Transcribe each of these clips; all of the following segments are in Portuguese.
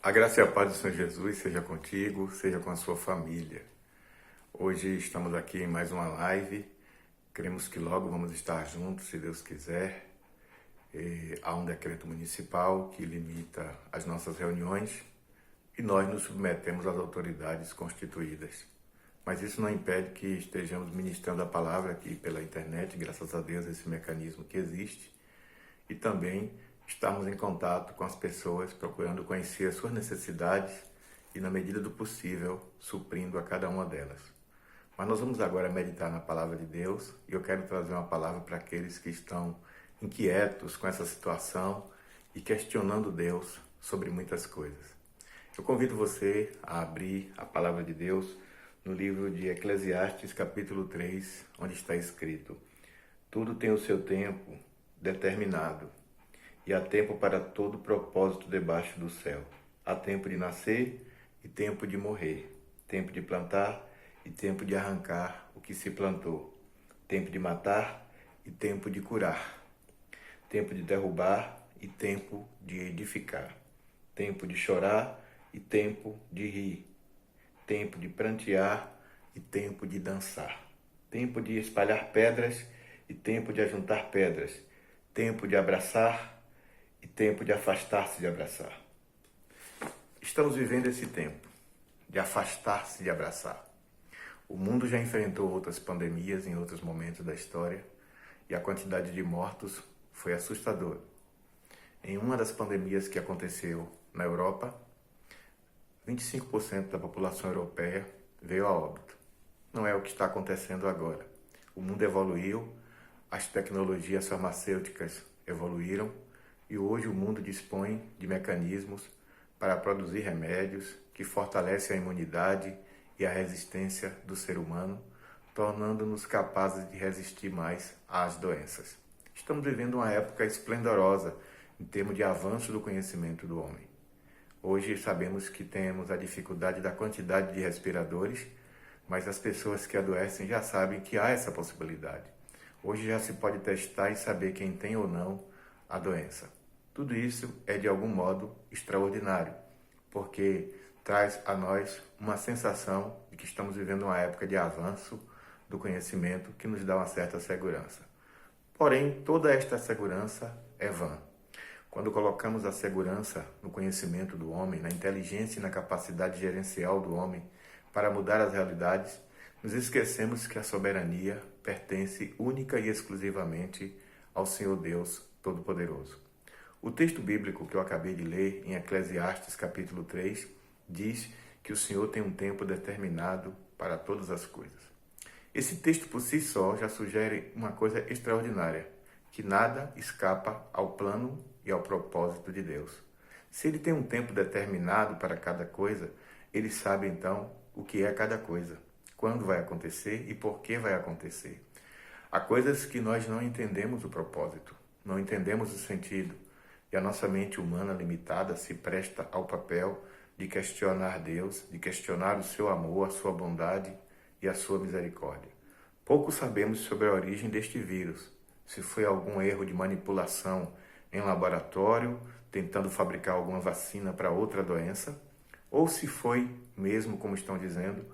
A graça e a paz do Senhor Jesus seja contigo, seja com a sua família. Hoje estamos aqui em mais uma live. Queremos que logo vamos estar juntos, se Deus quiser. Há um decreto municipal que limita as nossas reuniões e nós nos submetemos às autoridades constituídas. Mas isso não impede que estejamos ministrando a palavra aqui pela internet, graças a Deus, esse mecanismo que existe. E também estarmos em contato com as pessoas, procurando conhecer as suas necessidades e, na medida do possível, suprindo a cada uma delas. Mas nós vamos agora meditar na palavra de Deus e eu quero trazer uma palavra para aqueles que estão inquietos com essa situação e questionando Deus sobre muitas coisas. Eu convido você a abrir a palavra de Deus no livro de Eclesiastes, capítulo 3, onde está escrito: tudo tem o seu tempo determinado, e há tempo para todo propósito debaixo do céu. Há tempo de nascer e tempo de morrer, tempo de plantar e tempo de arrancar o que se plantou, tempo de matar e tempo de curar, tempo de derrubar e tempo de edificar, tempo de chorar e tempo de rir, tempo de prantear e tempo de dançar, tempo de espalhar pedras e tempo de ajuntar pedras, tempo de abraçar e tempo de afastar-se de abraçar. Estamos vivendo esse tempo de afastar-se de abraçar. O mundo já enfrentou outras pandemias em outros momentos da história e a quantidade de mortos foi assustadora. Em uma das pandemias que aconteceu na Europa, 25% da população europeia veio a óbito. Não é o que está acontecendo agora. O mundo evoluiu, as tecnologias farmacêuticas evoluíram e hoje o mundo dispõe de mecanismos para produzir remédios que fortalecem a imunidade e a resistência do ser humano, tornando-nos capazes de resistir mais às doenças. Estamos vivendo uma época esplendorosa em termos de avanço do conhecimento do homem. Hoje sabemos que temos a dificuldade da quantidade de respiradores, mas as pessoas que adoecem já sabem que há essa possibilidade. Hoje já se pode testar e saber quem tem ou não a doença. Tudo isso é de algum modo extraordinário, porque traz a nós uma sensação de que estamos vivendo uma época de avanço do conhecimento que nos dá uma certa segurança. Porém, toda esta segurança é vã. Quando colocamos a segurança no conhecimento do homem, na inteligência e na capacidade gerencial do homem para mudar as realidades, nos esquecemos que a soberania pertence única e exclusivamente ao Senhor Deus Todo-Poderoso. O texto bíblico que eu acabei de ler, em Eclesiastes capítulo 3, diz que o Senhor tem um tempo determinado para todas as coisas. Esse texto por si só já sugere uma coisa extraordinária, que nada escapa ao plano e ao propósito de Deus. Se Ele tem um tempo determinado para cada coisa, Ele sabe então o que é cada coisa, quando vai acontecer e por que vai acontecer. Há coisas que nós não entendemos o propósito, não entendemos o sentido, e a nossa mente humana limitada se presta ao papel de questionar Deus, de questionar o seu amor, a sua bondade e a sua misericórdia. Pouco sabemos sobre a origem deste vírus, se foi algum erro de manipulação em laboratório, tentando fabricar alguma vacina para outra doença, ou se foi mesmo, como estão dizendo,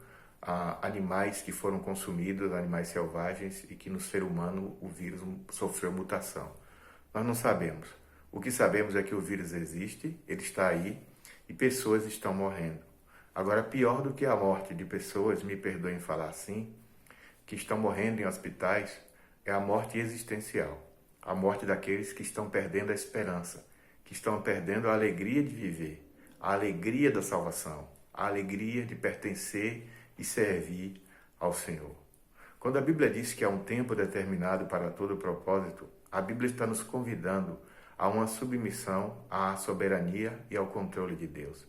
animais que foram consumidos, animais selvagens, e que no ser humano o vírus sofreu mutação. Nós não sabemos. O que sabemos é que o vírus existe, ele está aí, e pessoas estão morrendo. Agora, pior do que a morte de pessoas, me perdoem falar assim, que estão morrendo em hospitais, é a morte existencial. A morte daqueles que estão perdendo a esperança, que estão perdendo a alegria de viver, a alegria da salvação, a alegria de pertencer e servir ao Senhor. Quando a Bíblia diz que há um tempo determinado para todo propósito, a Bíblia está nos convidando a uma submissão à soberania e ao controle de Deus.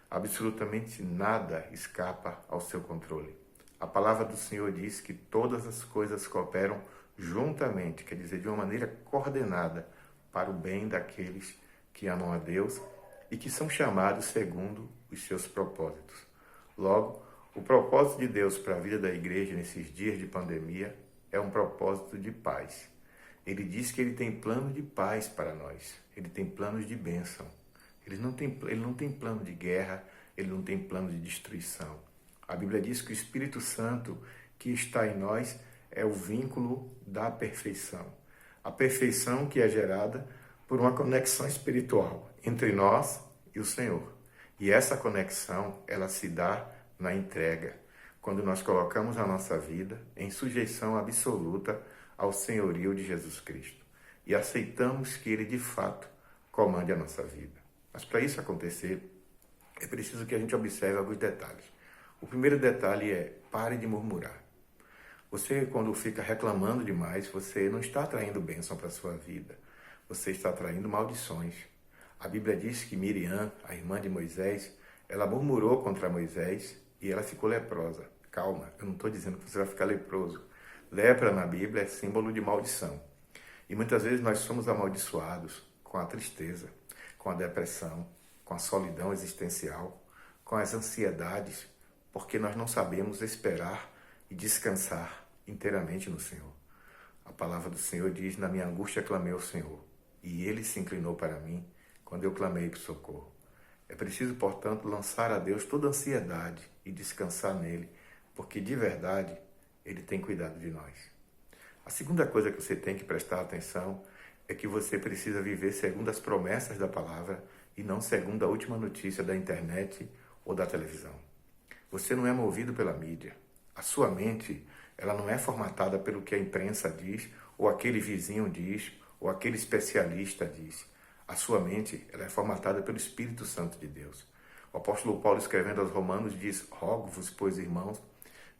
Absolutamente nada escapa ao seu controle. A palavra do Senhor diz que todas as coisas cooperam juntamente, quer dizer, de uma maneira coordenada, para o bem daqueles que amam a Deus e que são chamados segundo os seus propósitos. Logo, o propósito de Deus para a vida da igreja nesses dias de pandemia é um propósito de paz. Ele diz que Ele tem planos de paz para nós. Ele tem planos de bênção. Ele não tem plano de guerra, ele não tem plano de destruição. A Bíblia diz que o Espírito Santo que está em nós é o vínculo da perfeição. A perfeição que é gerada por uma conexão espiritual entre nós e o Senhor. E essa conexão, ela se dá na entrega, quando nós colocamos a nossa vida em sujeição absoluta ao senhorio de Jesus Cristo e aceitamos que Ele, de fato, comande a nossa vida. Mas para isso acontecer, é preciso que a gente observe alguns detalhes. O primeiro detalhe é: pare de murmurar. Você, quando fica reclamando demais, você não está atraindo bênção para a sua vida. Você está atraindo maldições. A Bíblia diz que Miriam, a irmã de Moisés, ela murmurou contra Moisés e ela ficou leprosa. Calma, eu não estou dizendo que você vai ficar leproso. Lepra na Bíblia é símbolo de maldição. E muitas vezes nós somos amaldiçoados com a tristeza, com a depressão, com a solidão existencial, com as ansiedades, porque nós não sabemos esperar e descansar inteiramente no Senhor. A palavra do Senhor diz: na minha angústia clamei ao Senhor, e Ele se inclinou para mim quando eu clamei por socorro. É preciso, portanto, lançar a Deus toda a ansiedade e descansar nele, porque de verdade Ele tem cuidado de nós. A segunda coisa que você tem que prestar atenção é que você precisa viver segundo as promessas da palavra e não segundo a última notícia da internet ou da televisão. Você não é movido pela mídia. A sua mente, ela não é formatada pelo que a imprensa diz, ou aquele vizinho diz, ou aquele especialista diz. A sua mente, ela é formatada pelo Espírito Santo de Deus. O apóstolo Paulo, escrevendo aos Romanos, diz: rogo-vos, pois, irmãos,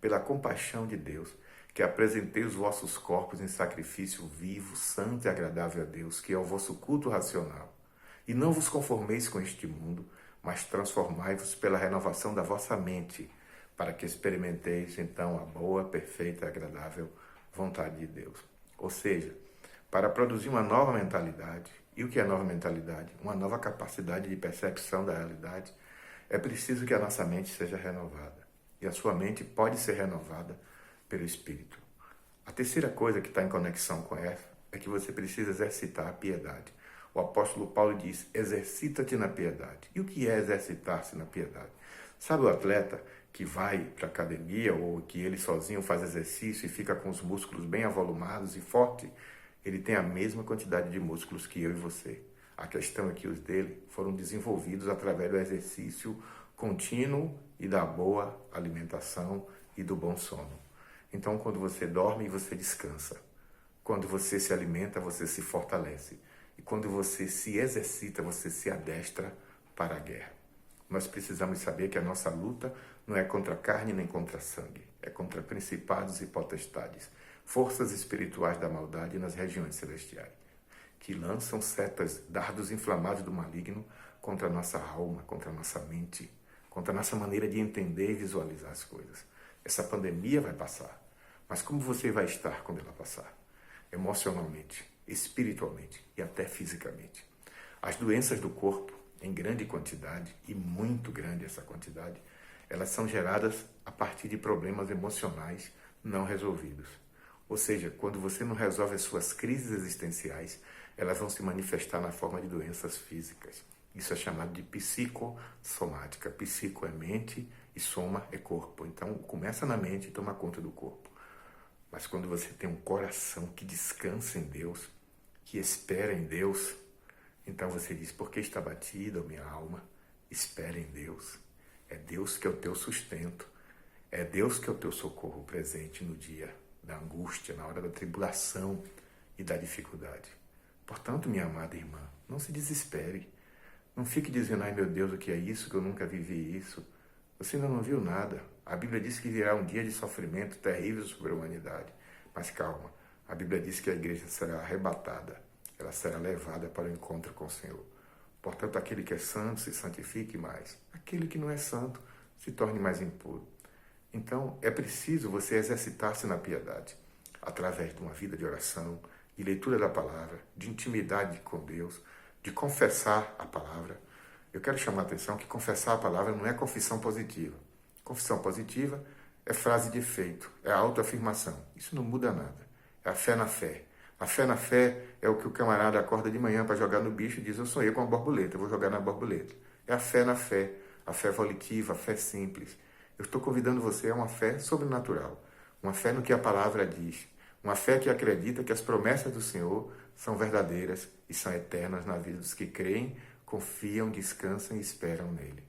pela compaixão de Deus, que apresentei os vossos corpos em sacrifício vivo, santo e agradável a Deus, que é o vosso culto racional. E não vos conformeis com este mundo, mas transformai-vos pela renovação da vossa mente, para que experimenteis então a boa, perfeita e agradável vontade de Deus. Ou seja, para produzir uma nova mentalidade. E o que é nova mentalidade? Uma nova capacidade de percepção da realidade. É preciso que a nossa mente seja renovada. E a sua mente pode ser renovada pelo Espírito. A terceira coisa que está em conexão com essa é que você precisa exercitar a piedade. O apóstolo Paulo diz: exercita-te na piedade. E o que é exercitar-se na piedade? Sabe o atleta que vai para a academia ou que ele sozinho faz exercício e fica com os músculos bem avolumados e forte? Ele tem a mesma quantidade de músculos que eu e você. A questão é que os dele foram desenvolvidos através do exercício contínuo e da boa alimentação e do bom sono. Então, quando você dorme, você descansa. Quando você se alimenta, você se fortalece. E quando você se exercita, você se adestra para a guerra. Nós precisamos saber que a nossa luta não é contra a carne nem contra sangue. É contra principados e potestades, forças espirituais da maldade nas regiões celestiais, que lançam setas, dardos inflamados do maligno contra a nossa alma, contra a nossa mente, contra a nossa maneira de entender e visualizar as coisas. Essa pandemia vai passar, mas como você vai estar quando ela passar? Emocionalmente, espiritualmente e até fisicamente. As doenças do corpo, em grande quantidade, e muito grande essa quantidade, elas são geradas a partir de problemas emocionais não resolvidos. Ou seja, quando você não resolve as suas crises existenciais, elas vão se manifestar na forma de doenças físicas. Isso é chamado de psicossomática. Psico é mente e soma é corpo. Então, começa na mente e toma conta do corpo. Mas quando você tem um coração que descansa em Deus, que espera em Deus, então você diz: por que está batida a minha alma? Espera em Deus. É Deus que é o teu sustento. É Deus que é o teu socorro presente no dia da angústia, na hora da tribulação e da dificuldade. Portanto, minha amada irmã, não se desespere. Não fique dizendo: ai meu Deus, o que é isso, que eu nunca vivi isso. Você ainda não viu nada. A Bíblia diz que virá um dia de sofrimento terrível sobre a humanidade. Mas calma, a Bíblia diz que a igreja será arrebatada. Ela será levada para o encontro com o Senhor. Portanto, aquele que é santo se santifique mais. Aquele que não é santo se torne mais impuro. Então, é preciso você exercitar-se na piedade, através de uma vida de oração, de leitura da palavra, de intimidade com Deus, de confessar a palavra. Eu quero chamar a atenção que confessar a palavra não é confissão positiva. Confissão positiva é frase de efeito, é autoafirmação. Isso não muda nada. É a fé na fé. A fé na fé é o que o camarada acorda de manhã para jogar no bicho e diz: eu sonhei com a borboleta, eu vou jogar na borboleta. É a fé na fé, a fé volitiva, a fé simples. Eu estou convidando você a uma fé sobrenatural, uma fé no que a palavra diz, uma fé que acredita que as promessas do Senhor são verdadeiras e são eternas na vida dos que creem, confiam, descansam e esperam nele.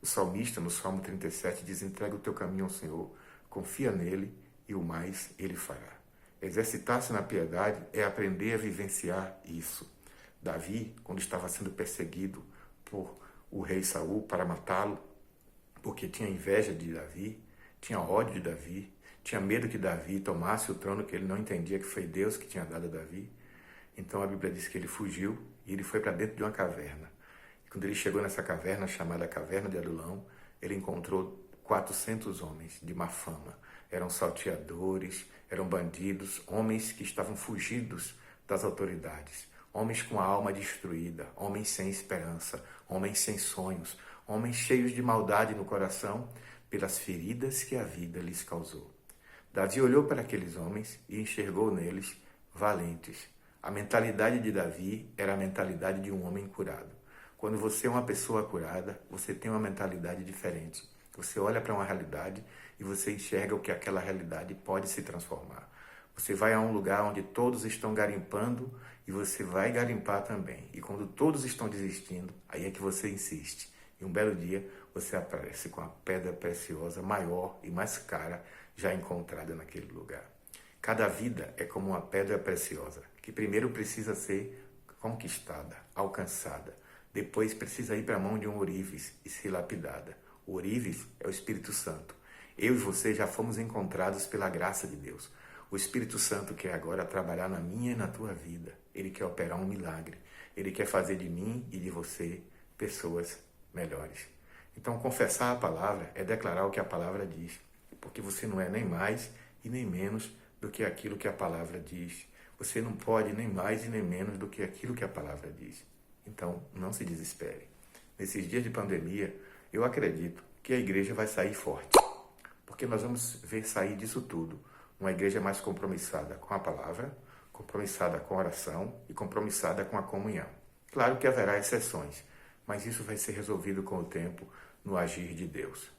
O salmista, no Salmo 37, diz: entrega o teu caminho ao Senhor, confia nele e o mais ele fará. Exercitar-se na piedade é aprender a vivenciar isso. Davi, quando estava sendo perseguido por o rei Saul para matá-lo, porque tinha inveja de Davi, tinha ódio de Davi, tinha medo que Davi tomasse o trono que ele não entendia que foi Deus que tinha dado a Davi. Então a Bíblia diz que ele fugiu e ele foi para dentro de uma caverna. E quando ele chegou nessa caverna, chamada Caverna de Adulão, ele encontrou 400 homens de má fama. Eram salteadores, eram bandidos, homens que estavam fugidos das autoridades, homens com a alma destruída, homens sem esperança, homens sem sonhos, homens cheios de maldade no coração pelas feridas que a vida lhes causou. Davi olhou para aqueles homens e enxergou neles valentes. A mentalidade de Davi era a mentalidade de um homem curado. Quando você é uma pessoa curada, você tem uma mentalidade diferente. Você olha para uma realidade e você enxerga o que aquela realidade pode se transformar. Você vai a um lugar onde todos estão garimpando e você vai garimpar também. E quando todos estão desistindo, aí é que você insiste. E um belo dia você aparece com a pedra preciosa maior e mais cara já encontrada naquele lugar. Cada vida é como uma pedra preciosa, que primeiro precisa ser conquistada, alcançada. Depois precisa ir para a mão de um ourives e ser lapidada. O ourives é o Espírito Santo. Eu e você já fomos encontrados pela graça de Deus. O Espírito Santo quer agora trabalhar na minha e na tua vida. Ele quer operar um milagre. Ele quer fazer de mim e de você pessoas melhores. Então, confessar a palavra é declarar o que a palavra diz. Porque você não é nem mais e nem menos do que aquilo que a palavra diz. Você não pode nem mais e nem menos do que aquilo que a palavra diz. Então, não se desespere. Nesses dias de pandemia, eu acredito que a igreja vai sair forte. Porque nós vamos ver sair disso tudo uma igreja mais compromissada com a palavra, compromissada com a oração e compromissada com a comunhão. Claro que haverá exceções, mas isso vai ser resolvido com o tempo no agir de Deus.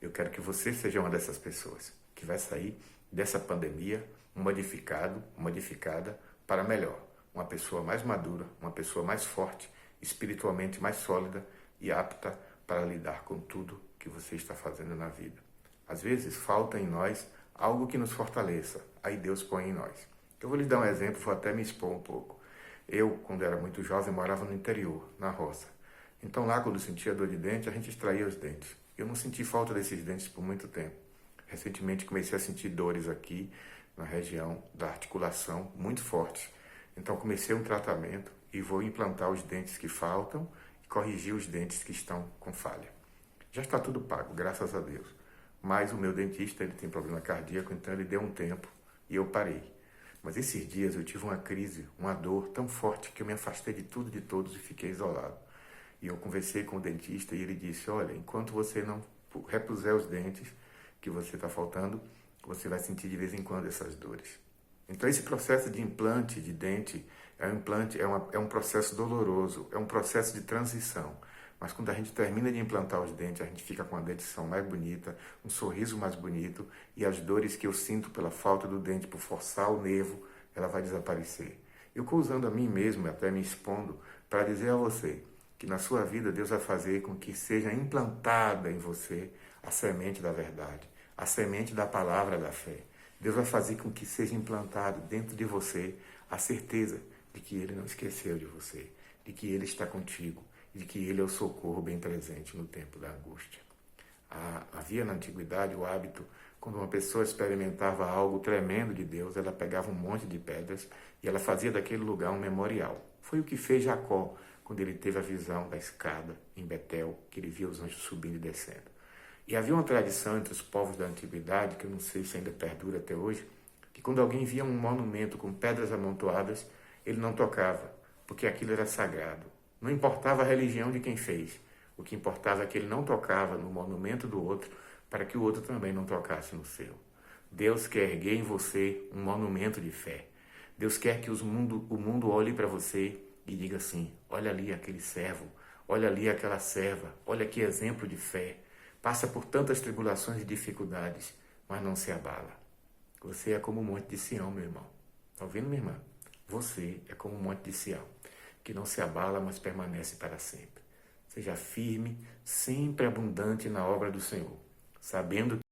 Eu quero que você seja uma dessas pessoas que vai sair dessa pandemia modificada para melhor. Uma pessoa mais madura, uma pessoa mais forte, espiritualmente mais sólida e apta para lidar com tudo que você está fazendo na vida. Às vezes falta em nós algo que nos fortaleça, aí Deus põe em nós. Eu vou lhe dar um exemplo, vou até me expor um pouco. Eu, quando era muito jovem, morava no interior, na roça. Então lá, quando sentia dor de dente, a gente extraía os dentes. Eu não senti falta desses dentes por muito tempo. Recentemente comecei a sentir dores aqui na região da articulação muito fortes. Então comecei um tratamento e vou implantar os dentes que faltam e corrigir os dentes que estão com falha. Já está tudo pago, graças a Deus. Mas o meu dentista ele tem problema cardíaco, então ele deu um tempo e eu parei. Mas esses dias eu tive uma crise, uma dor tão forte que eu me afastei de tudo e de todos e fiquei isolado. E eu conversei com o dentista e ele disse: olha, enquanto você não repuser os dentes que você está faltando, você vai sentir de vez em quando essas dores. Então esse processo de implante de dente é um processo doloroso, é um processo de transição. Mas quando a gente termina de implantar os dentes, a gente fica com a dentição mais bonita, um sorriso mais bonito e as dores que eu sinto pela falta do dente, por forçar o nervo, ela vai desaparecer. Eu estou usando a mim mesmo, até me expondo, para dizer a você que na sua vida Deus vai fazer com que seja implantada em você a semente da verdade, a semente da palavra da fé. Deus vai fazer com que seja implantado dentro de você a certeza de que Ele não esqueceu de você, de que Ele está contigo, de que Ele é o socorro bem presente no tempo da angústia. Havia na antiguidade o hábito, quando uma pessoa experimentava algo tremendo de Deus, ela pegava um monte de pedras e ela fazia daquele lugar um memorial. Foi o que fez Jacó, quando ele teve a visão da escada em Betel, que ele via os anjos subindo e descendo. E havia uma tradição entre os povos da antiguidade, que eu não sei se ainda perdura até hoje, que quando alguém via um monumento com pedras amontoadas, ele não tocava, porque aquilo era sagrado. Não importava a religião de quem fez. O que importava é que ele não tocava no monumento do outro para que o outro também não tocasse no seu. Deus quer erguer em você um monumento de fé. Deus quer que o mundo olhe para você e diga assim: olha ali aquele servo, olha ali aquela serva, olha que exemplo de fé. Passa por tantas tribulações e dificuldades, mas não se abala. Você é como o monte de Sião, meu irmão. Está ouvindo, minha irmã? Você é como o monte de Sião, que não se abala, mas permanece para sempre. Seja firme, sempre abundante na obra do Senhor, sabendo